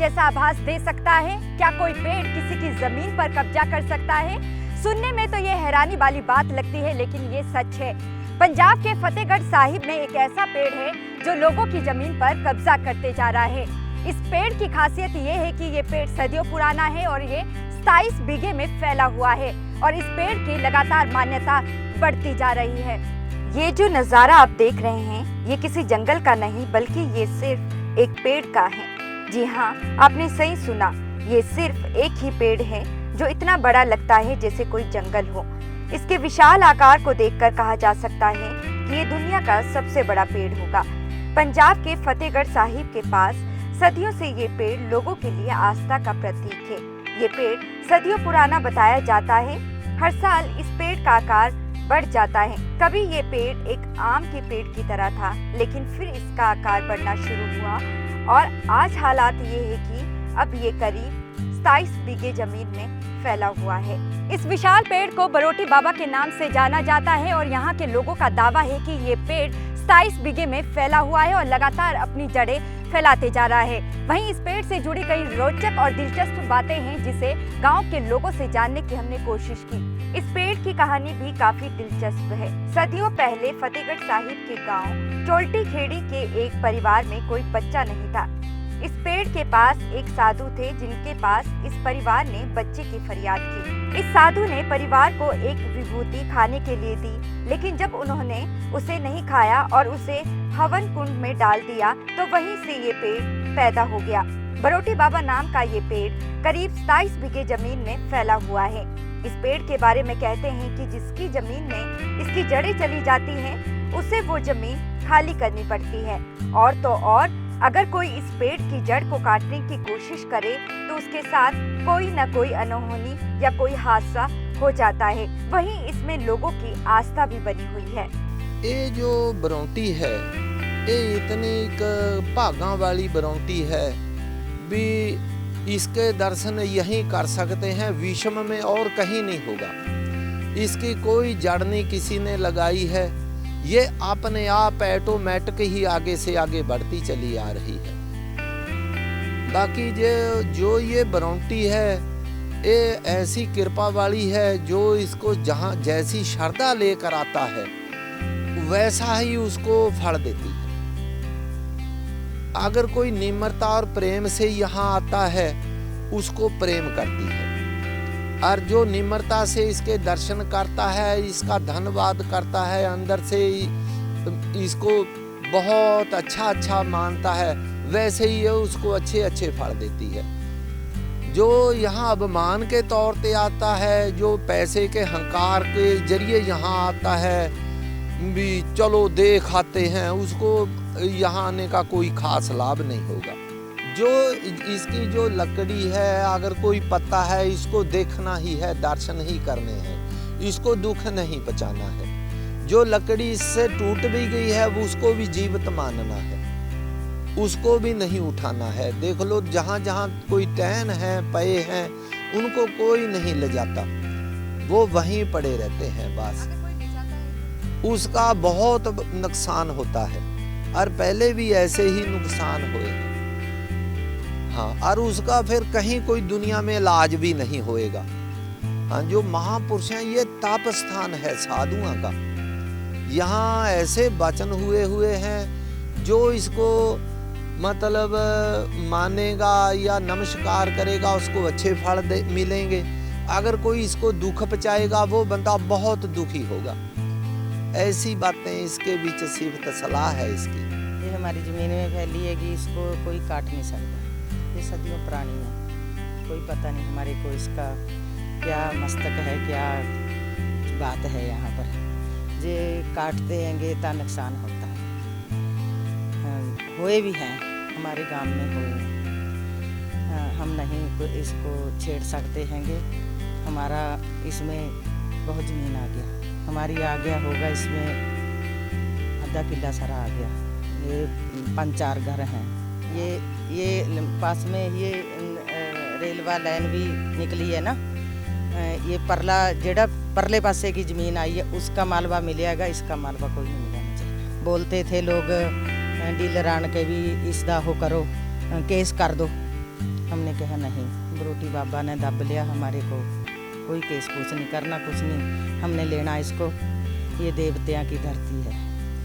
जैसा आभास दे सकता है? क्या कोई पेड़ किसी की जमीन पर कब्जा कर सकता है? सुनने में तो ये हैरानी वाली बात लगती है, लेकिन ये सच है। पंजाब के फतेहगढ़ साहिब में एक ऐसा पेड़ है जो लोगों की जमीन पर कब्जा करते जा रहा है। इस पेड़ की खासियत ये है कि ये पेड़ सदियों पुराना है और ये 27 बीघे में फैला हुआ है और इस पेड़ की लगातार मान्यता बढ़ती जा रही है। ये जो नज़ारा आप देख रहे हैं, ये किसी जंगल का नहीं बल्कि ये सिर्फ एक पेड़ का है। जी हाँ, आपने सही सुना, ये सिर्फ एक ही पेड़ है जो इतना बड़ा लगता है जैसे कोई जंगल हो। इसके विशाल आकार को देखकर कहा जा सकता है कि ये दुनिया का सबसे बड़ा पेड़ होगा। पंजाब के फतेहगढ़ साहिब के पास सदियों से ये पेड़ लोगों के लिए आस्था का प्रतीक है। ये पेड़ सदियों पुराना बताया जाता है। हर साल इस पेड़ का आकार बढ़ जाता है। कभी ये पेड़ एक आम के पेड़ की तरह था, लेकिन फिर इसका आकार बढ़ना शुरू हुआ और आज हालात ये है कि अब ये करीब 27 बीघे जमीन में फैला हुआ है। इस विशाल पेड़ को बरोटी बाबा के नाम से जाना जाता है और यहाँ के लोगों का दावा है कि ये पेड़ 27 बीघे में फैला हुआ है और लगातार अपनी जड़ें फैलाते जा रहा है। वहीं इस पेड़ से जुड़ी कई रोचक और दिलचस्प बातें हैं जिसे गांव के लोगों से जानने की हमने कोशिश की। इस पेड़ की कहानी भी काफी दिलचस्प है। सदियों पहले फतेहगढ़ साहिब के गांव टोल्टी खेड़ी के एक परिवार में कोई बच्चा नहीं था। इस पेड़ के पास एक साधु थे जिनके पास इस परिवार ने बच्चे की फरियाद की। इस साधु ने परिवार को एक विभूति खाने के लिए दी, लेकिन जब उन्होंने उसे नहीं खाया और उसे हवन कुंड में डाल दिया तो वहीं से ये पेड़ पैदा हो गया। बरोटी बाबा नाम का ये पेड़ करीब 27 बीघे जमीन में फैला हुआ है। इस पेड़ के बारे में कहते हैं कि जिसकी जमीन में इसकी जड़ें चली जाती हैं, उसे वो जमीन खाली करनी पड़ती है। और तो और अगर कोई इस पेड़ की जड़ को काटने की कोशिश करे तो उसके साथ कोई न कोई अनहोनी या कोई हादसा हो जाता है। वहीं इसमें लोगों की आस्था भी बनी हुई है। ये जो बरौटी है, ये इतनी भागा वाली बरौटी है भी इसके दर्शन यहीं कर सकते हैं, विश्व में और कहीं नहीं होगा। इसकी कोई जड़ नहीं किसी ने लगाई है, ये अपने आप ऑटोमेटिक ही आगे से आगे बढ़ती चली आ रही है। बाकी जो ये बरौटी है, ये ऐसी कृपा वाली है जो इसको जहाँ जैसी श्रद्धा लेकर आता है वैसा ही उसको फल देती है। अगर कोई निम्रता और प्रेम से यहाँ आता है, उसको प्रेम करती है, और जो निम्रता से इसके दर्शन करता है, इसका धन्यवाद करता है, अंदर से इसको बहुत अच्छा मानता है, वैसे ही ये उसको अच्छे फल देती है। जो यहाँ अभिमान के तौर पे आता है, जो पैसे के हंकार के जरिए यहाँ आता है भी चलो देख आते हैं, उसको यहाँ आने का कोई खास लाभ नहीं होगा। जो इसकी जो लकड़ी है, अगर कोई पत्ता है, इसको देखना ही है, दर्शन ही करने हैं, इसको दुख नहीं पहुंचाना है। जो लकड़ी इससे टूट भी गई है उसको भी जीवित मानना है, उसको भी नहीं उठाना है। देख लो जहाँ जहाँ कोई टहन है, पे हैं, उनको कोई नहीं ले जाता, वो वहीं पड़े रहते हैं। बस उसका बहुत नुकसान होता है और पहले भी ऐसे ही नुकसान हुए हैं। हाँ, और उसका फिर कहीं कोई दुनिया में इलाज भी नहीं होएगा। हाँ, जो महापुरुष हैं, ये तप स्थान है साधुओं का। यहाँ ऐसे वचन हुए हैं, जो इसको मतलब मानेगा या नमस्कार करेगा उसको अच्छे फल मिलेंगे। अगर कोई इसको दुख पहुँचाएगा वो बंदा बहुत दुखी होगा। ऐसी बातें इसके बीच सिर्फ सलाह है इसकी। ये हमारी ज़मीन में फैली है कि इसको कोई काट नहीं सकता। ये सदियों पुरानी है, कोई पता नहीं हमारे को इसका क्या मस्तक है, क्या बात है यहाँ पर। जे काटते हैंगे तो नुकसान होता है। हुए भी हैं, हमारे गांव में हुए हैं। हम नहीं इसको छेड़ सकते हैंगे। हमारा इसमें बहुत ज़मीन आ गया, हमारी आ गया होगा, इसमें आधा किला सारा आ गया। ये 5-4 घर हैं। ये पास में ये रेलवा लाइन भी निकली है ना, ये परला जेड़ा परले पासे की ज़मीन आई है उसका मालवा मिलेगा, इसका मालवा कोई नहीं मिलना चाहिए। बोलते थे लोग डीलर आन के भी इसका हो करो, केस कर दो, हमने कहा नहीं, बरोटी बाबा ने दब लिया हमारे को, कोई केस कुछ नहीं करना, कुछ नहीं, हमने लेना इसको, ये देवतियाँ की धरती है।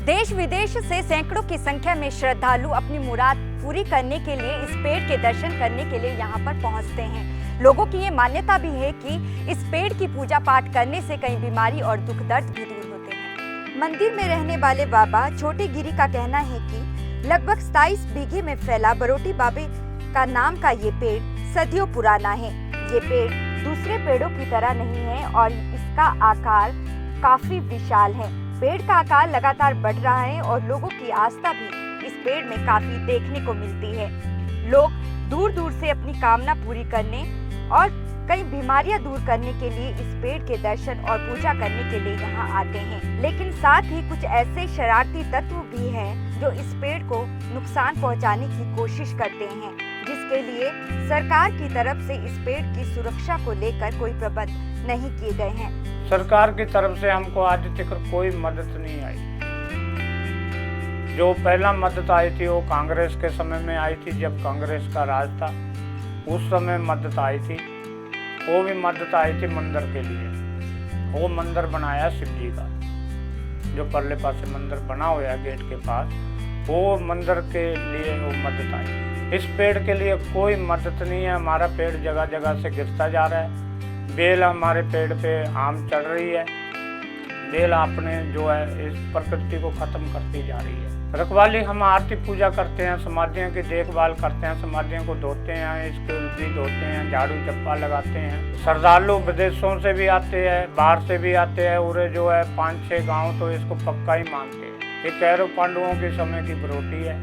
देश विदेश से सैकड़ों की संख्या में श्रद्धालु अपनी मुराद पूरी करने के लिए इस पेड़ के दर्शन करने के लिए यहाँ पर पहुँचते हैं। लोगों की ये मान्यता भी है कि इस पेड़ की पूजा पाठ करने से कई बीमारी और दुख दर्द भी दूर होते हैं। मंदिर में रहने वाले बाबा छोटे गिरी का कहना है कि लगभग 27 बीघे में फैला बरोटी बाबे का नाम का ये पेड़ सदियों पुराना है। ये पेड़ दूसरे पेड़ों की तरह नहीं है और इसका आकार काफी विशाल है। पेड़ का आकार लगातार बढ़ रहा है और लोगों की आस्था भी इस पेड़ में काफी देखने को मिलती है। लोग दूर दूर से अपनी कामना पूरी करने और कई बीमारियां दूर करने के लिए इस पेड़ के दर्शन और पूजा करने के लिए यहाँ आते हैं। लेकिन साथ ही कुछ ऐसे शरारती तत्व भी हैं जो इस पेड़ को नुकसान पहुँचाने की कोशिश करते हैं, जिसके लिए सरकार की तरफ से इस पेड़ की सुरक्षा को लेकर कोई प्रबंध नहीं किए गए हैं। सरकार की तरफ से हमको आज तक कोई मदद नहीं आई। जो पहला मदद आई थी वो कांग्रेस के समय में आई थी, जब कांग्रेस का राज था उस समय मदद आई थी। वो भी मदद आई थी मंदिर के लिए। वो मंदिर बनाया शिव जी का, जो परले पासे मंदिर बना हुआ है गेट के पास, वो मंदिर के लिए वो मदद आई। इस पेड़ के लिए कोई मदद नहीं है। हमारा पेड़ जगह जगह से गिरता जा रहा है। बेल हमारे पेड़ पे आम चढ़ रही है। बेल आपने जो है इस प्रकृति को खत्म करती जा रही है। रखवाली हम आरती पूजा करते हैं, समाधियों की देखभाल करते हैं, समाधियों को धोते हैं, इसको भी धोते हैं, झाड़ू चप्पा लगाते हैं। श्रद्धालु विदेशों से भी आते हैं, बाहर से भी आते हैं। उरे जो है 5-6 गांव तो इसको पक्का ही मानते हैं। ये कैरव पांडवों के समय की बरोटी है।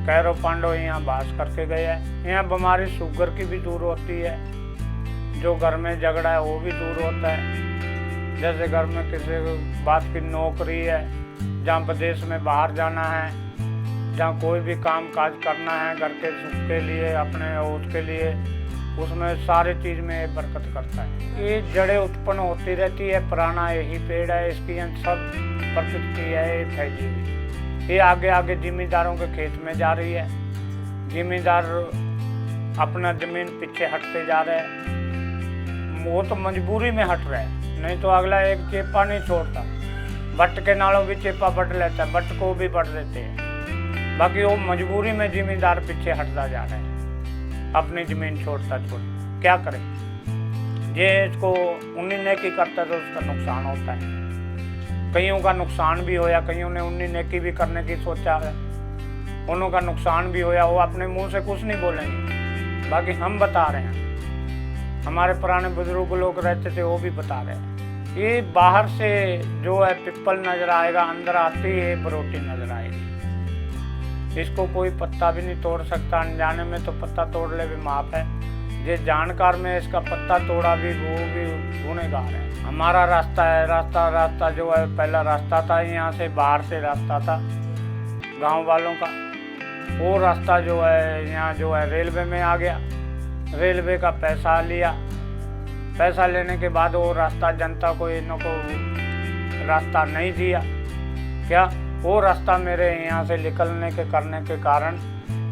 कैरव पांडव यहाँ बास करके गए हैं। यहाँ बीमारी शुगर की भी दूर होती है। जो घर में झगड़ा है वो भी दूर होता है। जैसे घर में किसी बात की नौकरी है, जहाँ विदेश में बाहर जाना है, जहाँ कोई भी काम काज करना है घर के सुख के लिए, अपने उसके लिए, उसमें सारी चीज़ में ये बरकत करता है। ये जड़ें उत्पन्न होती रहती है। पुराना यही पेड़ है, इसकी सब प्रकृति है ये फैली हुई। ये आगे आगे जिम्मेदारों के खेत में जा रही है। जिम्मेदार अपना जमीन पीछे हटते जा रहे हैं। वो तो मजबूरी में हट रहा है, नहीं तो अगला एक चेपा नहीं छोड़ता। बट के नालों भी चेपा बट लेता है, बट को भी बट देते हैं। बाकी वो मजबूरी में जिम्मेदार पीछे हटता जा रहा है, अपनी जमीन छोड़ता क्या करे। ये इसको उन्हीं नेकी करता तो उसका नुकसान होता है। कईयों का नुकसान भी होया, कईयों ने उन्हीं नेकी भी करने की सोचा है, उन्हों का नुकसान भी होया। वो अपने मुंह से कुछ नहीं बोलेंगे, बाकी हम बता रहे हैं। हमारे पुराने बुजुर्ग लोग रहते थे वो भी बता रहे हैं। ये बाहर से जो है पिपल नजर आएगा, अंदर आती है बरोटी नजर आएगी। इसको कोई पत्ता भी नहीं तोड़ सकता। अनजाने में तो पत्ता तोड़ ले भी माफ है, ये जानकार में इसका पत्ता तोड़ा भी वो भी गुनहगार है। हमारा रास्ता है, रास्ता जो है पहला रास्ता था, यहाँ से बाहर से रास्ता था गांव वालों का। वो रास्ता जो है यहाँ जो है रेलवे में आ गया। रेलवे का पैसा लिया, पैसा लेने के बाद वो रास्ता जनता को इनको रास्ता नहीं दिया। क्या वो रास्ता मेरे यहाँ से निकलने के करने के कारण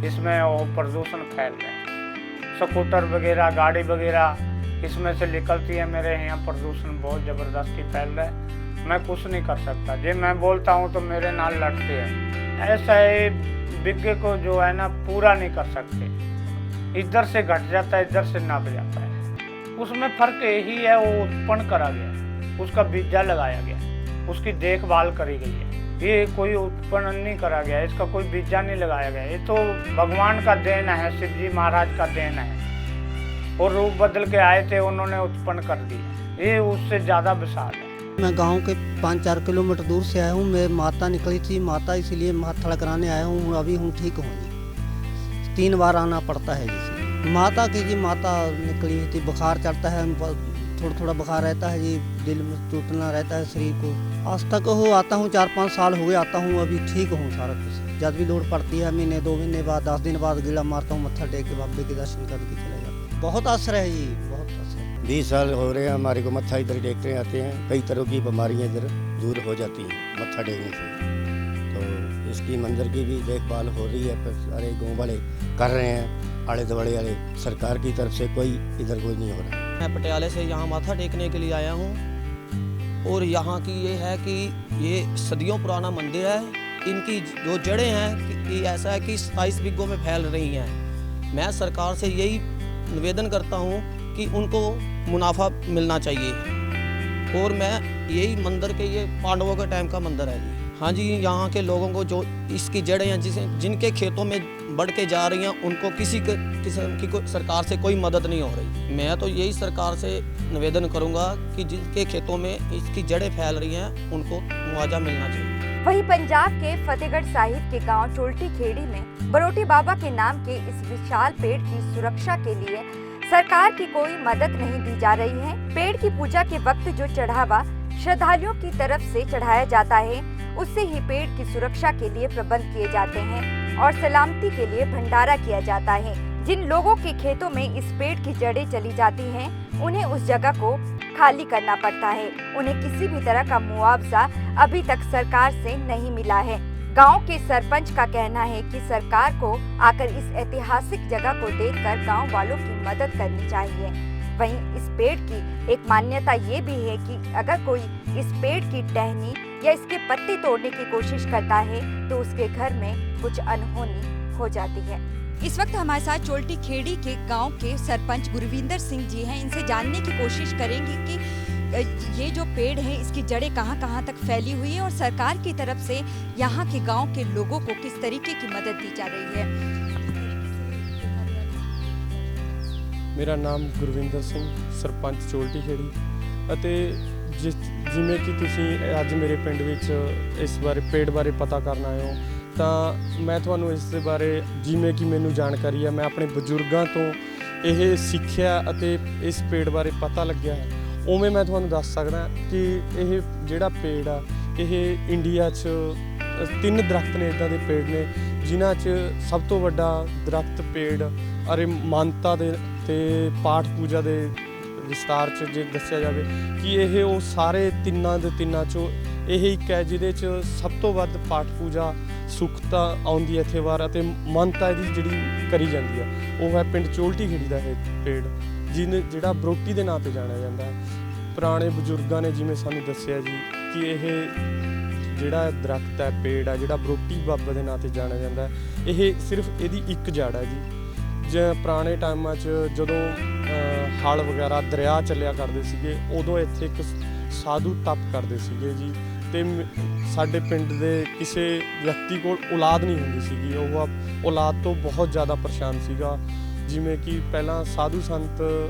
इसमें वो प्रदूषण फैल रहा है। स्कूटर वगैरह गाड़ी वगैरह इसमें से निकलती है, मेरे यहाँ प्रदूषण बहुत ज़बरदस्ती फैल रहा है। मैं कुछ नहीं कर सकता। जे मैं बोलता हूँ तो मेरे नाल लड़ते हैं। ऐसा है विज्ञ को जो है ना पूरा नहीं कर सकते। इधर से घट जाता है, इधर से नाप जाता है। उसमें फर्क यही है, वो उत्पन्न करा गया, उसका बीजा लगाया गया, उसकी देखभाल करी गई है। ये कोई उत्पन्न नहीं करा गया, इसका कोई बीजा नहीं लगाया गया। ये तो भगवान का देन है, शिव जी महाराज का देन है। और रूप बदल के आए थे, उन्होंने उत्पन्न कर दिया। ये उससे ज़्यादा विशाल है। मैं गांव के 5-4 किलोमीटर दूर से आया हूँ। मेरी माता निकली थी, माता इसलिए माथा कराने आया हूँ। अभी हूँ ठीक हूँ जी। 3 बार आना पड़ता है जैसे। माता की जी माता निकली थी, बुखार चढ़ता है, थोड़ा थोड़ा बुखार रहता है जी, दिल में टूटना रहता है शरीर को। आज तक हो आता हूँ, 4-5 साल हो गए आता हूँ। अभी ठीक हूँ सारा कुछ। जब भी लोड पड़ती है महीने 2 महीने बाद 10 दिन बाद गिला मारता हूँ, मत्था टेक के बाबे के दर्शन करके चले जाता हूँ। बहुत असर है जी, बहुत असर। 20 साल हो रहे हैं हमारे को मत्था इधर टेकते आते हैं। कई तरह की बीमारियां इधर दूर हो जाती हैं मत्था टेकने से। तो इसकी मंदिर की भी देखभाल हो रही है, पर सारे गाँव वाले कर रहे हैं, आले दुआले वाले। सरकार की तरफ से कोई इधर कोई नहीं हो रहा। मैं पटियाले से यहाँ माथा टेकने के लिए आया हूँ और यहाँ की ये है कि ये सदियों पुराना मंदिर है। इनकी जो जड़ें हैं कि ऐसा है कि 27 बिघों में फैल रही हैं। मैं सरकार से यही निवेदन करता हूँ कि उनको मुनाफा मिलना चाहिए। और मैं यही मंदिर के ये पांडवों के टाइम का मंदिर है जी। हाँ जी, यहाँ के लोगों को जो इसकी जड़ें हैं जिनके खेतों में बढ़ के जा रही हैं, उनको किसी किस्म की सरकार से कोई मदद नहीं हो रही। मैं तो यही सरकार से निवेदन करूँगा कि जिनके खेतों में इसकी जड़ें फैल रही हैं उनको मुआवजा मिलना चाहिए। वहीं पंजाब के फतेहगढ़ साहिब के गांव चोल्टी खेड़ी में बरोटी बाबा के नाम के इस विशाल पेड़ की सुरक्षा के लिए सरकार की कोई मदद नहीं दी जा रही है। पेड़ की पूजा के वक्त जो चढ़ावा श्रद्धालुओं की तरफ से चढ़ाया जाता है, उससे ही पेड़ की सुरक्षा के लिए प्रबंध किए जाते हैं और सलामती के लिए भंडारा किया जाता है। जिन लोगों के खेतों में इस पेड़ की जड़ें चली जाती हैं, उन्हें उस जगह को खाली करना पड़ता है। उन्हें किसी भी तरह का मुआवजा अभी तक सरकार से नहीं मिला है। गांव के सरपंच का कहना है कि सरकार को आकर इस ऐतिहासिक जगह को देखकर गांव वालों की मदद करनी चाहिए। वहीं इस पेड़ की एक मान्यता ये भी है कि अगर कोई इस पेड़ की टहनी या इसके पत्ते तोड़ने की कोशिश करता है तो उसके घर में कुछ अनहोनी हो जाती है। इस वक्त हमारे साथ चोल्टी खेड़ी के गांव के सरपंच गुरविंदर सिंह जी हैं। इनसे जानने की कोशिश करेंगे कि ये जो पेड़ है इसकी जड़ें कहां-कहां तक फैली हुई है और सरकार की तरफ से यहाँ के गांव के लोगों को किस तरीके की मदद दी जा रही है। मेरा नाम गुरविंदर सिंह, सरपंच चੋਲਟੀ ਖੇੜੀ। ਅਤੇ ਜਿਵੇਂ ਕਿ ਤੁਸੀਂ ਅੱਜ ਮੇਰੇ ਪਿੰਡ ਵਿੱਚ ਇਸ ਬਾਰੇ ਪੇੜ ਬਾਰੇ ਪਤਾ ਕਰਨ ਆਏ ਹੋ, ਤਾਂ ਮੈਂ ਤੁਹਾਨੂੰ ਇਸ ਦੇ ਬਾਰੇ ਜਿਵੇਂ ਕਿ ਮੈਨੂੰ ਜਾਣਕਾਰੀ ਹੈ, ਮੈਂ ਆਪਣੇ ਬਜ਼ੁਰਗਾਂ ਤੋਂ ਇਹ ਸਿੱਖਿਆ ਅਤੇ ਇਸ ਪੇੜ ਬਾਰੇ ਪਤਾ ਲੱਗਿਆ ਹੈ, ਉਵੇਂ ਮੈਂ ਤੁਹਾਨੂੰ ਦੱਸ ਸਕਦਾ ਕਿ ਇਹ ਜਿਹੜਾ ਪੇੜ ਆ ਇਹ ਇੰਡੀਆ 'ਚ 3 ਦਰਖਤ ਨੇ, ਇੱਦਾਂ ਦੇ ਪੇੜ ਨੇ ਜਿਨ੍ਹਾਂ 'ਚ ਸਭ ਤੋਂ ਵੱਡਾ ਦਰਖਤ ਪੇੜ ਅਰੇ ਮਾਨਤਾ ਦੇ ਤੇ ਪਾਠ ਪੂਜਾ ਦੇ ਵਿਸਤਾਰ 'ਚ ਜੇ ਦੱਸਿਆ ਜਾਵੇ ਕਿ ਇਹ ਉਹ ਸਾਰੇ ਤਿੰਨਾਂ 'ਚੋਂ ਇਹ ਇੱਕ ਹੈ ਜਿਹਦੇ 'ਚ ਸਭ ਤੋਂ ਵੱਧ ਪਾਠ ਪੂਜਾ ਸੁਖਤਾ ਆਉਂਦੀ ਇੱਥੇ ਵਾਰ ਅਤੇ ਮਾਨਤਾ ਇਹਦੀ ਜਿਹੜੀ ਕਰੀ ਜਾਂਦੀ ਆ ਉਹ ਹੈ ਪਿੰਡ ਚੋਲਟੀ ਖੇੜੀ ਦਾ ਇਹ ਪੇੜ ਜਿਹੜਾ ਬਰੋਟੀ ਦੇ ਨਾਂ 'ਤੇ ਜਾਣਿਆ ਜਾਂਦਾ ਹੈ। ਪੁਰਾਣੇ ਬਜ਼ੁਰਗਾਂ ਨੇ ਜਿਵੇਂ ਸਾਨੂੰ ਦੱਸਿਆ ਜੀ ਕਿ ਇਹ ਜਿਹੜਾ ਦਰਖਤ ਹੈ ਪੇੜ ਹੈ ਜਿਹੜਾ ਬਰੋਟੀ ਬਾਬਾ ਦੇ ਨਾਂ 'ਤੇ ਜਾਣਿਆ ਜਾਂਦਾ ਇਹ ਸਿਰਫ ਇਹਦੀ ਇੱਕ ਜੜ ਹੈ ਜੀ। ਪੁਰਾਣੇ ਟਾਈਮਾਂ 'ਚ ਜਦੋਂ ਹਲ ਵਗੈਰਾ ਦਰਿਆ ਚੱਲਿਆ ਕਰਦੇ ਸੀਗੇ ਉਦੋਂ ਇੱਥੇ ਇੱਕ ਸਾਧੂ ਤਪ ਕਰਦੇ ਸੀਗੇ ਜੀ ਅਤੇ ਸਾਡੇ ਪਿੰਡ ਦੇ ਕਿਸੇ ਵਿਅਕਤੀ ਕੋਲ ਔਲਾਦ ਨਹੀਂ ਹੁੰਦੀ ਸੀਗੀ, ਉਹ ਔਲਾਦ ਤੋਂ ਬਹੁਤ ਜ਼ਿਆਦਾ ਪਰੇਸ਼ਾਨ ਸੀਗਾ। ਜਿਵੇਂ ਕਿ ਪਹਿਲਾਂ ਸਾਧੂ ਸੰਤ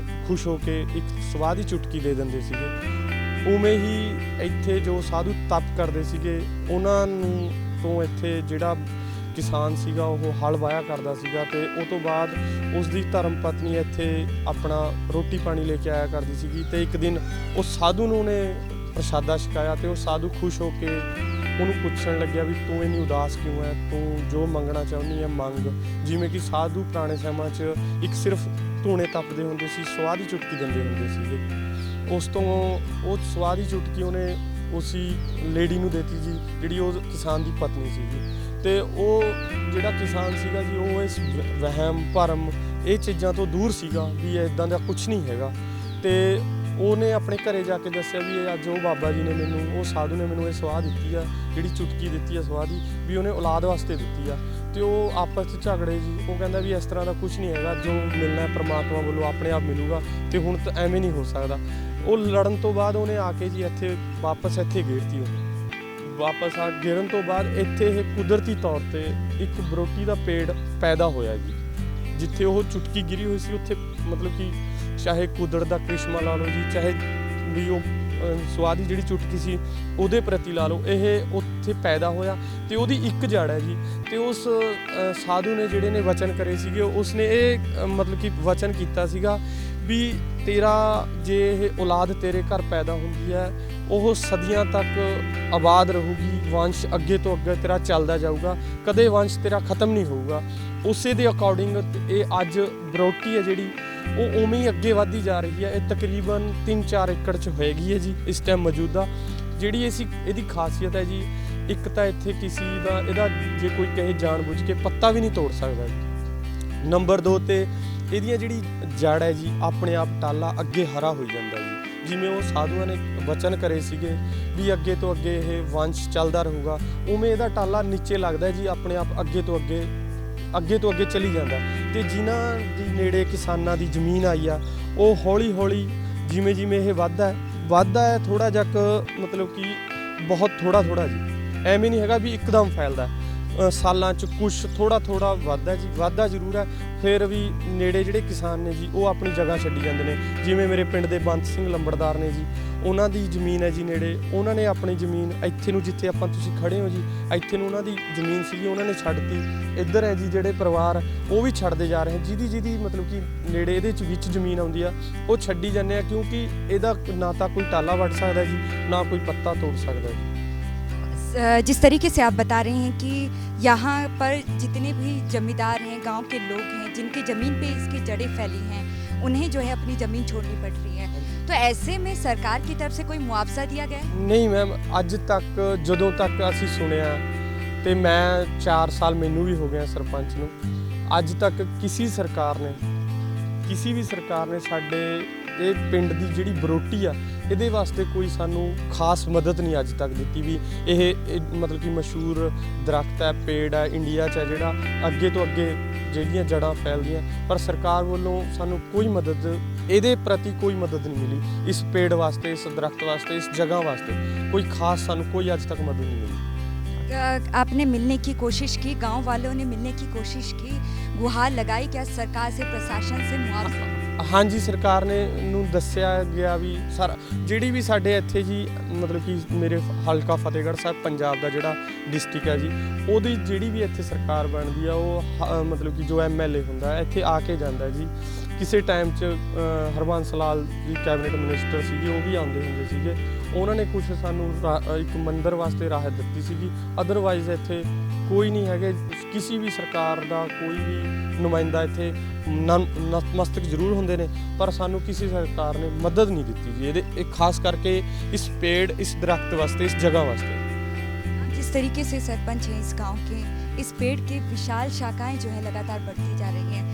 ਖੁਸ਼ ਹੋ ਕੇ ਇੱਕ ਸਵਾਹ ਦੀ ਚੁਟਕੀ ਦੇ ਦਿੰਦੇ ਸੀਗੇ, ਉਵੇਂ ਹੀ ਇੱਥੇ ਜੋ ਸਾਧੂ ਤਪ ਕਰਦੇ ਸੀਗੇ ਉਹਨਾਂ ਨੂੰ ਤੋਂ ਇੱਥੇ ਜਿਹੜਾ ਕਿਸਾਨ ਸੀਗਾ ਉਹ ਹਲ ਵਾਹਿਆ ਕਰਦਾ ਸੀਗਾ ਅਤੇ ਉਹ ਤੋਂ ਬਾਅਦ ਉਸ ਦੀ ਧਰਮ ਪਤਨੀ ਇੱਥੇ ਆਪਣਾ ਰੋਟੀ ਪਾਣੀ ਲੈ ਕੇ ਆਇਆ ਕਰਦੀ ਸੀਗੀ ਅਤੇ ਇੱਕ ਦਿਨ ਉਸ ਸਾਧੂ ਨੂੰ ਉਹਨੇ ਪ੍ਰਸ਼ਾਦਾ ਛਕਾਇਆ ਅਤੇ ਉਹ ਸਾਧੂ ਖੁਸ਼ ਹੋ ਕੇ ਉਹਨੂੰ ਪੁੱਛਣ ਲੱਗਿਆ ਵੀ ਤੂੰ ਇੰਨੀ ਉਦਾਸ ਕਿਉਂ ਹੈ, ਤੂੰ ਜੋ ਮੰਗਣਾ ਚਾਹੁੰਦੀ ਹੈ ਮੰਗ। ਜਿਵੇਂ ਕਿ ਸਾਧੂ ਪੁਰਾਣੇ ਸਮਿਆਂ 'ਚ ਇੱਕ ਸਿਰਫ ਧੂਣੇ ਤੱਪਦੇ ਹੁੰਦੇ ਸੀ, ਸਵਾਹ ਦੀ ਚੁਟਕੀ ਦਿੰਦੇ ਹੁੰਦੇ ਸੀਗੇ। ਉਸ ਤੋਂ ਉਹ ਸਵਾਹ ਦੀ ਚੁਟਕੀ ਉਹਨੇ ਉਸੀ ਲੇਡੀ ਨੂੰ ਦਿੱਤੀ ਜੀ ਜਿਹੜੀ ਉਹ ਕਿਸਾਨ ਦੀ ਪਤਨੀ ਸੀਗੀ ਅਤੇ ਉਹ ਜਿਹੜਾ ਕਿਸਾਨ ਸੀਗਾ ਜੀ ਉਹ ਇਸ ਵਹਿਮ ਭਰਮ ਇਹ ਚੀਜ਼ਾਂ ਤੋਂ ਦੂਰ ਸੀਗਾ ਵੀ ਇੱਦਾਂ ਦਾ ਕੁਛ ਨਹੀਂ ਹੈਗਾ ਅਤੇ ਉਹਨੇ ਆਪਣੇ ਘਰੇ ਜਾ ਕੇ ਦੱਸਿਆ ਵੀ ਇਹ ਅੱਜ ਉਹ ਬਾਬਾ ਜੀ ਨੇ ਮੈਨੂੰ ਉਹ ਸਾਧੂ ਨੇ ਮੈਨੂੰ ਇਹ ਸਵਾਹ ਦਿੱਤੀ ਆ ਜਿਹੜੀ ਚੁਟਕੀ ਦਿੱਤੀ ਆ ਸਵਾਹ ਦੀ ਵੀ ਉਹਨੇ ਔਲਾਦ ਵਾਸਤੇ ਦਿੱਤੀ ਆ ਅਤੇ ਉਹ ਆਪਸ 'ਚ ਝਗੜੇ ਜੀ। ਉਹ ਕਹਿੰਦਾ ਵੀ ਇਸ ਤਰ੍ਹਾਂ ਦਾ ਕੁਛ ਨਹੀਂ ਹੈਗਾ, ਜੋ ਮਿਲਣਾ ਪ੍ਰਮਾਤਮਾ ਵੱਲੋਂ ਆਪਣੇ ਆਪ ਮਿਲੂਗਾ ਅਤੇ ਹੁਣ ਤਾਂ ਐਵੇਂ ਨਹੀਂ ਹੋ ਸਕਦਾ। ਉਹ ਲੜਨ ਤੋਂ ਬਾਅਦ ਉਹਨੇ ਆ ਕੇ ਜੀ ਇੱਥੇ ਵਾਪਸ ਇੱਥੇ ਗੇਰਤੀ ਉਹ ਵਾਪਸ ਆ ਗਿਰਨ ਤੋਂ ਬਾਅਦ ਇੱਥੇ ਇਹ ਕੁਦਰਤੀ ਤੌਰ 'ਤੇ ਇੱਕ ਬਰੋਟੀ ਦਾ ਪੇੜ ਪੈਦਾ ਹੋਇਆ ਜੀ। ਜਿੱਥੇ ਉਹ ਚੁਟਕੀ ਗਿਰੀ ਹੋਈ ਸੀ ਉੱਥੇ ਮਤਲਬ ਕਿ ਚਾਹੇ ਕੁਦਰਤ ਦਾ ਕ੍ਰਿਸ਼ਮਾ ਲਾ ਲਓ ਜੀ, ਚਾਹੇ ਵੀ ਉਹ ਸਵਾਹ ਦੀ ਜਿਹੜੀ ਚੁਟਕੀ ਸੀ ਉਹਦੇ ਪ੍ਰਤੀ ਲਾ ਲਓ, ਇਹ ਉੱਥੇ ਪੈਦਾ ਹੋਇਆ ਅਤੇ ਉਹਦੀ ਇੱਕ ਜੜ ਹੈ ਜੀ। ਅਤੇ ਉਸ ਸਾਧੂ ਨੇ ਜਿਹੜੇ ਨੇ ਵਚਨ ਕਰੇ ਸੀਗੇ ਉਸਨੇ ਇਹ ਮਤਲਬ ਕਿ ਵਚਨ ਕੀਤਾ ਸੀਗਾ ਵੀ ਤੇਰਾ ਜੇ ਇਹ ਔਲਾਦ ਤੇਰੇ ਘਰ ਪੈਦਾ ਹੁੰਦੀ ਹੈ ਉਹ ਸਦੀਆਂ ਤੱਕ ਆਬਾਦ ਰਹੂਗੀ, ਵੰਸ਼ ਅੱਗੇ ਤੋਂ ਅੱਗੇ ਤੇਰਾ ਚੱਲਦਾ ਜਾਊਗਾ, ਕਦੇ ਵੰਸ਼ ਤੇਰਾ ਖਤਮ ਨਹੀਂ ਹੋਊਗਾ। ਉਸੇ ਦੇ ਅਕੋਰਡਿੰਗ ਇਹ ਅੱਜ ਬਰੋਟੀ ਹੈ ਜਿਹੜੀ ਉਹ ਉਵੇਂ ਹੀ ਅੱਗੇ ਵੱਧਦੀ ਜਾ ਰਹੀ ਹੈ। ਇਹ ਤਕਰੀਬਨ 3-4 ਏਕੜ 'ਚ ਹੋਏਗੀ ਹੈ ਜੀ ਇਸ ਟਾਈਮ ਮੌਜੂਦਾ। ਜਿਹੜੀ ਇਹਦੀ ਖਾਸੀਅਤ ਹੈ ਜੀ ਇੱਕ ਤਾਂ ਇੱਥੇ ਕਿਸੇ ਦਾ ਇਹਦਾ ਜੇ ਕੋਈ ਕਹੇ ਜਾਣਬੁੱਝ ਕੇ ਪੱਤਾ ਵੀ ਨਹੀਂ ਤੋੜ ਸਕਦਾ ਜੀ। ਨੰਬਰ 2 ਤੇ ਇਹਦੀਆਂ ਜਿਹੜੀ ਜੜ ਹੈ ਜੀ ਆਪਣੇ ਆਪ ਟਾਲਾ ਅੱਗੇ ਹਰਾ ਹੋਈ ਜਾਂਦਾ ਜੀ। ਜਿਵੇਂ ਉਹ ਸਾਧੂਆਂ ਨੇ ਵਚਨ ਕਰੇ ਸੀਗੇ ਵੀ ਅੱਗੇ ਤੋਂ ਅੱਗੇ ਇਹ ਵੰਸ਼ ਚੱਲਦਾ ਰਹੂਗਾ, ਉਵੇਂ ਇਹਦਾ ਟਾਲਾ ਨੀਚੇ ਲੱਗਦਾ ਜੀ ਆਪਣੇ ਆਪ ਅੱਗੇ ਤੋਂ ਅੱਗੇ ਚਲੀ ਜਾਂਦਾ। ਤੇ ਜਿਨ੍ਹਾਂ ਦੀ ਨੇੜੇ ਕਿਸਾਨਾਂ ਦੀ ਜ਼ਮੀਨ ਆਈ ਆ ਉਹ ਹੌਲੀ ਹੌਲੀ ਜਿਵੇਂ ਇਹ ਵੱਧਦਾ ਹੈ ਥੋੜ੍ਹਾ ਜਿਹਾ ਮਤਲਬ ਕਿ ਬਹੁਤ ਥੋੜ੍ਹਾ ਜੀ, ਐਵੇਂ ਨਹੀਂ ਹੈਗਾ ਵੀ ਇੱਕਦਮ ਫੈਲਦਾ। ਸਾਲਾਂ 'ਚ ਕੁਛ ਥੋੜ੍ਹਾ ਵੱਧਦਾ ਜੀ, ਵੱਧਦਾ ਜ਼ਰੂਰ ਹੈ। ਫਿਰ ਵੀ ਨੇੜੇ ਜਿਹੜੇ ਕਿਸਾਨ ਨੇ ਜੀ ਉਹ ਆਪਣੀ ਜਗ੍ਹਾ ਛੱਡੀ ਜਾਂਦੇ ਨੇ। ਜਿਵੇਂ ਮੇਰੇ ਪਿੰਡ ਦੇ ਬੰਤ ਸਿੰਘ ਲੰਬੜਦਾਰ ਨੇ ਜੀ, ਉਹਨਾਂ ਦੀ ਜ਼ਮੀਨ ਹੈ ਜੀ ਨੇੜੇ, ਉਹਨਾਂ ਨੇ ਆਪਣੀ ਜ਼ਮੀਨ ਇੱਥੇ ਨੂੰ ਜਿੱਥੇ ਤੁਸੀਂ ਖੜੇ ਹੋ ਜੀ ਇੱਥੇ ਨੂੰ ਉਹਨਾਂ ਦੀ ਜ਼ਮੀਨ ਸੀਗੀ ਉਹਨਾਂ ਨੇ ਛੱਡਤੀ। ਇੱਧਰ ਹੈ ਜੀ ਜਿਹੜੇ ਪਰਿਵਾਰ ਉਹ ਵੀ ਛੱਡਦੇ ਜਾ ਰਹੇ, ਜਿਹਦੀ ਮਤਲਬ ਕਿ ਨੇੜੇ ਇਹਦੇ ਵਿੱਚ ਜ਼ਮੀਨ ਆਉਂਦੀ ਆ ਉਹ ਛੱਡੀ ਜਾਂਦੇ ਆ, ਕਿਉਂਕਿ ਇਹਦਾ ਨਾ ਤਾਂ ਕੋਈ ਟਾਲਾ ਵੱਢ ਸਕਦਾ ਜੀ ਨਾ ਕੋਈ ਪੱਤਾ ਤੋੜ ਸਕਦਾ ਜੀ। जिस तरीके से आप बता रहे हैं कि यहाँ पर जितने भी जमींदार हैं, गांव के लोग हैं जिनकी ज़मीन पे इसकी जड़ें फैली हैं, उन्हें जो है अपनी ज़मीन छोड़नी पड़ रही है, तो ऐसे में सरकार की तरफ से कोई मुआवजा दिया गया है? नहीं मैम, अज तक ਜਦੋਂ ਤੱਕ ਅਸੀਂ ਸੁਣਿਆ ਤੇ ਮੈਂ 4 ਸਾਲ ਮੈਨੂੰ ਵੀ ਹੋ ਗਿਆ ਸਰਪੰਚ ਨੂੰ, ਅੱਜ ਤੱਕ ਕਿਸੇ ਵੀ ਸਰਕਾਰ ਨੇ ਸਾਡੇ ਇਹ ਪਿੰਡ ਦੀ ਜਿਹੜੀ ਬਰੋਟੀ ਆ ਇਹਦੇ ਵਾਸਤੇ ਕੋਈ ਸਾਨੂੰ ਖਾਸ ਮਦਦ ਨਹੀਂ ਅੱਜ ਤੱਕ ਦਿੱਤੀ ਵੀ ਇਹ ਮਤਲਬ ਕਿ ਮਸ਼ਹੂਰ ਦਰਖਤ ਹੈ, ਪੇੜ ਹੈ ਇੰਡੀਆ 'ਚ ਹੈ ਜਿਹੜਾ ਅੱਗੇ ਤੋਂ ਅੱਗੇ ਜਿਹੜੀਆਂ ਜੜ੍ਹਾਂ ਫੈਲਦੀਆਂ, ਪਰ ਸਰਕਾਰ ਵੱਲੋਂ ਸਾਨੂੰ ਕੋਈ ਮਦਦ ਇਹਦੇ ਪ੍ਰਤੀ ਕੋਈ ਮਦਦ ਨਹੀਂ ਮਿਲੀ। ਇਸ ਪੇੜ ਵਾਸਤੇ, ਇਸ ਦਰਖਤ ਵਾਸਤੇ, ਇਸ ਜਗ੍ਹਾ ਵਾਸਤੇ ਕੋਈ ਖਾਸ ਸਾਨੂੰ ਕੋਈ ਅੱਜ ਤੱਕ ਮਦਦ ਨਹੀਂ ਮਿਲੀ। आपने मिलने की कोशिश की, गांव वालों ने मिलने की कोशिश की, गुहार लगाई क्या सरकार से, प्रशासन से मुआवजा? हाँ जी, सरकार ने ਨੂੰ ਦੱਸਿਆ ਗਿਆ ਵੀ ਸਾਰਾ ਜਿਹੜੀ ਵੀ ਸਾਡੇ ਇੱਥੇ ਜੀ ਮਤਲਬ ਕਿ ਮੇਰੇ ਹਲਕਾ ਫਤਿਹਗੜ੍ਹ ਸਾਹਿਬ ਪੰਜਾਬ ਦਾ ਜਿਹੜਾ ਡਿਸਟ੍ਰਿਕਟ ਹੈ ਜੀ ਉਹਦੀ ਜਿਹੜੀ ਵੀ ਇੱਥੇ ਸਰਕਾਰ ਬਣਦੀ ਆ ਉਹ ਮਤਲਬ ਕਿ ਜੋ MLA ਹੁੰਦਾ ਇੱਥੇ ਆ ਕੇ ਜਾਂਦਾ ਜੀ। ਕਿਸੇ ਟਾਈਮ 'ਚ ਹਰਬੰਸ ਲਾਲ ਜੀ ਕੈਬਨਿਟ ਮਿਨਿਸਟਰ ਸੀਗੇ, ਉਹ ਵੀ ਆਉਂਦੇ ਹੁੰਦੇ ਸੀਗੇ, ਉਹਨਾਂ ਨੇ ਕੁਝ ਸਾਨੂੰ ਇੱਕ ਮੰਦਿਰ ਵਾਸਤੇ ਰਾਹਤ ਦਿੱਤੀ ਸੀਗੀ। ਅਦਰਵਾਈਜ਼ ਇੱਥੇ ਕੋਈ ਨਹੀਂ ਹੈਗੇ, ਕਿਸੇ ਵੀ ਸਰਕਾਰ ਦਾ ਕੋਈ ਵੀ ਨੁਮਾਇੰਦਾ ਇੱਥੇ ਨਤਮਸਤਕ ਜ਼ਰੂਰ ਹੁੰਦੇ ਨੇ, ਪਰ ਸਾਨੂੰ ਕਿਸੇ ਸਰਕਾਰ ਨੇ ਮਦਦ ਨਹੀਂ ਦਿੱਤੀ ਜੀ ਇਹਦੇ ਖਾਸ ਕਰਕੇ ਇਸ ਪੇੜ, ਇਸ ਦਰਖਤ ਵਾਸਤੇ, ਇਸ जगह वास्ते। जिस तरीके से सरपंच हैं इस गांव के, इस पेड़ की विशाल शाखाएं जो है लगातार बढ़ती जा रही हैं।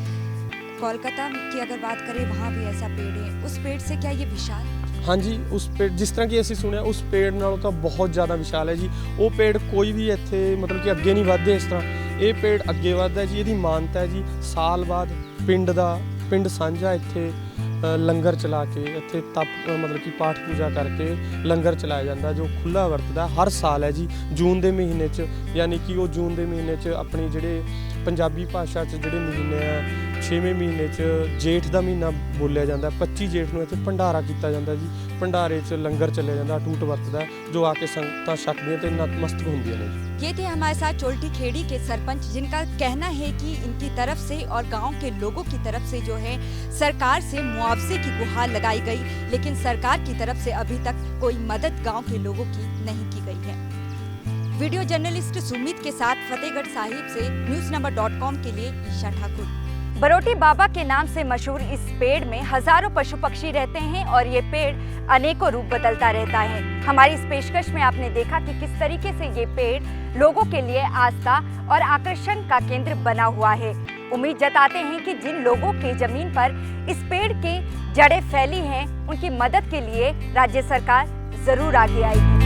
कोलकाता की अगर बात करें वहाँ भी ऐसा पेड़ है, उस पेड़ से क्या ये विशाल? हाँ जी, उस पेड़ जिस तरह की ਅਸੀਂ ਸੁਣਿਆ ਉਸ पेड़ ਨਾਲੋਂ ਤਾਂ ਬਹੁਤ ਜ਼ਿਆਦਾ ਵਿਸ਼ਾਲ ਹੈ ਜੀ। ਉਹ पेड़ ਕੋਈ ਵੀ ਇੱਥੇ ਮਤਲਬ ਕਿ ਅੱਗੇ ਨਹੀਂ ਵੱਧਦੇ ਇਸ ਤਰ੍ਹਾਂ, ਇਹ पेड़ ਅੱਗੇ ਵੱਧਦਾ ਜੀ। ਇਹਦੀ ਮਾਨਤਾ ਹੈ ਜੀ ਸਾਲ ਬਾਅਦ ਪਿੰਡ ਸਾਂਝਾ ਇੱਥੇ ਲੰਗਰ ਚਲਾ ਕੇ ਇੱਥੇ ਮਤਲਬ ਕਿ ਪਾਠ ਪੂਜਾ ਕਰਕੇ ਲੰਗਰ ਚਲਾਇਆ ਜਾਂਦਾ ਜੋ ਖੁੱਲ੍ਹਾ ਵਰਤਦਾ ਹਰ ਸਾਲ ਹੈ ਜੀ। ਜੂਨ ਦੇ ਮਹੀਨੇ 'ਚ, ਯਾਨੀ ਕਿ ਉਹ ਜੂਨ ਦੇ ਮਹੀਨੇ 'ਚ ਆਪਣੀ ਜਿਹੜੇ ਪੰਜਾਬੀ ਭਾਸ਼ਾ 'ਚ ਜਿਹੜੇ ਮਹੀਨੇ ਆ 6ਵੇਂ ਮਹੀਨੇ 'ਚ ਜੇਠ ਦਾ ਮਹੀਨਾ ਬੋਲਿਆ ਜਾਂਦਾ, 25 ਜੇਠ ਨੂੰ ਇੱਥੇ ਭੰਡਾਰਾ ਕੀਤਾ ਜਾਂਦਾ ਜੀ। ਭੰਡਾਰੇ 'ਚ ਲੰਗਰ ਚੱਲਿਆ ਜਾਂਦਾ, ਅਟੂਟ ਵਰਤਦਾ ਜੋ ਆ ਕੇ ਸੰਗਤਾਂ ਛਕਦੀਆਂ ਤੇ ਨਤਮਸਤਕ ਹੁੰਦੀਆਂ ਨੇ ਜੀ। ये थे हमारे साथ चोल्टी खेड़ी के सरपंच, जिनका कहना है कि इनकी तरफ से और गांव के लोगों की तरफ से जो है सरकार से मुआवजे की गुहार लगाई गई, लेकिन सरकार की तरफ से अभी तक कोई मदद गांव के लोगों की नहीं की गई है। वीडियो जर्नलिस्ट सुमित के साथ फतेहगढ़ साहिब से newsnumber.com के लिए ईशा ठाकुर। बरोटी बाबा के नाम से मशहूर इस पेड़ में हजारों पशु पक्षी रहते हैं और ये पेड़ अनेकों रूप बदलता रहता है। हमारी इस पेशकश में आपने देखा कि किस तरीके से ये पेड़ लोगों के लिए आस्था और आकर्षण का केंद्र बना हुआ है। उम्मीद जताते हैं कि जिन लोगों की जमीन पर इस पेड़ की जड़ें फैली हैं, उनकी मदद के लिए राज्य सरकार जरूर आगे आएगी।